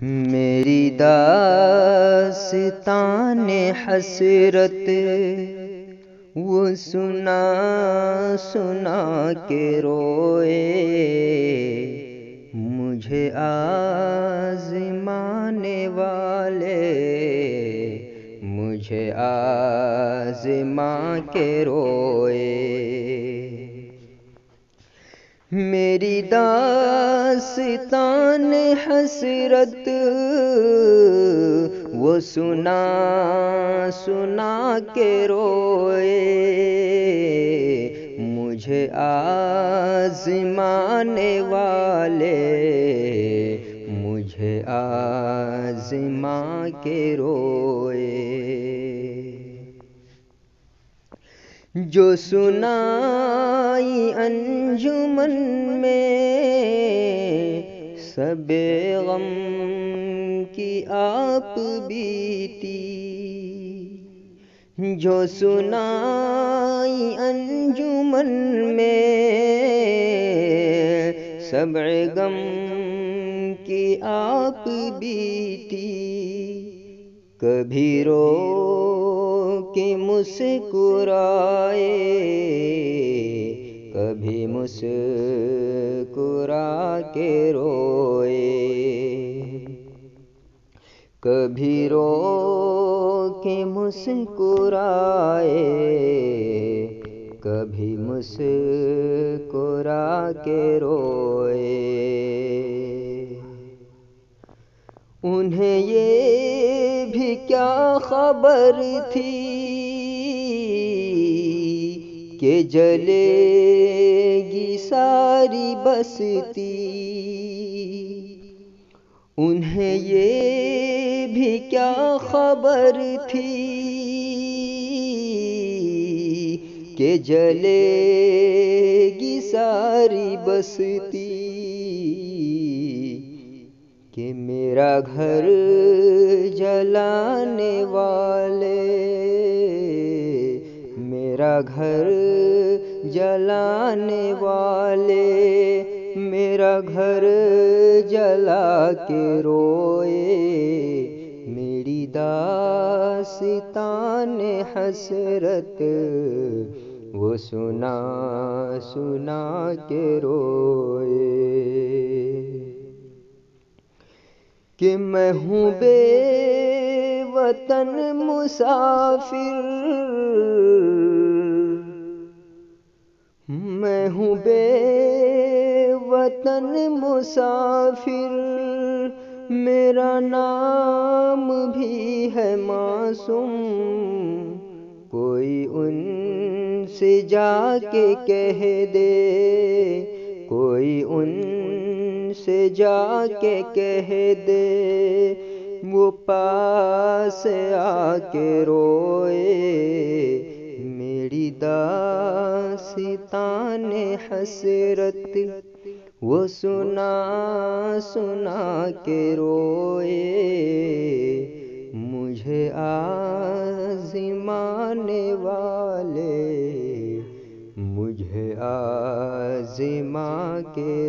میری داستان حسرت وہ سنا سنا کے روئے، مجھے آزمانے والے مجھے آزما کے روئے۔ میری داستان حسرت وہ سنا سنا کے روئے، مجھے آزمانے والے مجھے آزما کے روئے۔ جو سنائی انجمن میں سب غم کی آپ بیتی، جو سنائی انجمن میں سب غم کی آپ بیتی، کبھی رو کے مسکرائے کبھی مسکرا کے روئے، کبھی رو کے مسکرائے کبھی مسکرا کے روئے۔ انہیں یہ بھی کیا خبر تھی کہ جلے گی ساری بستی، انہیں یہ بھی کیا خبر تھی کہ جلے گی ساری بستی، کہ میرا گھر جلانے والے میرا گھر جلانے والے میرا گھر جلا کے روئے۔ میری داستان حسرت وہ سنا سنا کے روئے، کہ میں ہوں بے وطن مسافر، میں ہوں بے وطن مسافر، میرا نام بھی ہے معصوم، کوئی ان سے جا کے کہہ دے کوئی ان سے جا کے کہہ دے وہ پاس آ کے روئے۔ میری داستان حسرت وہ سنا سنا کے روئے، مجھے آزمانے والے مجھے آزما کے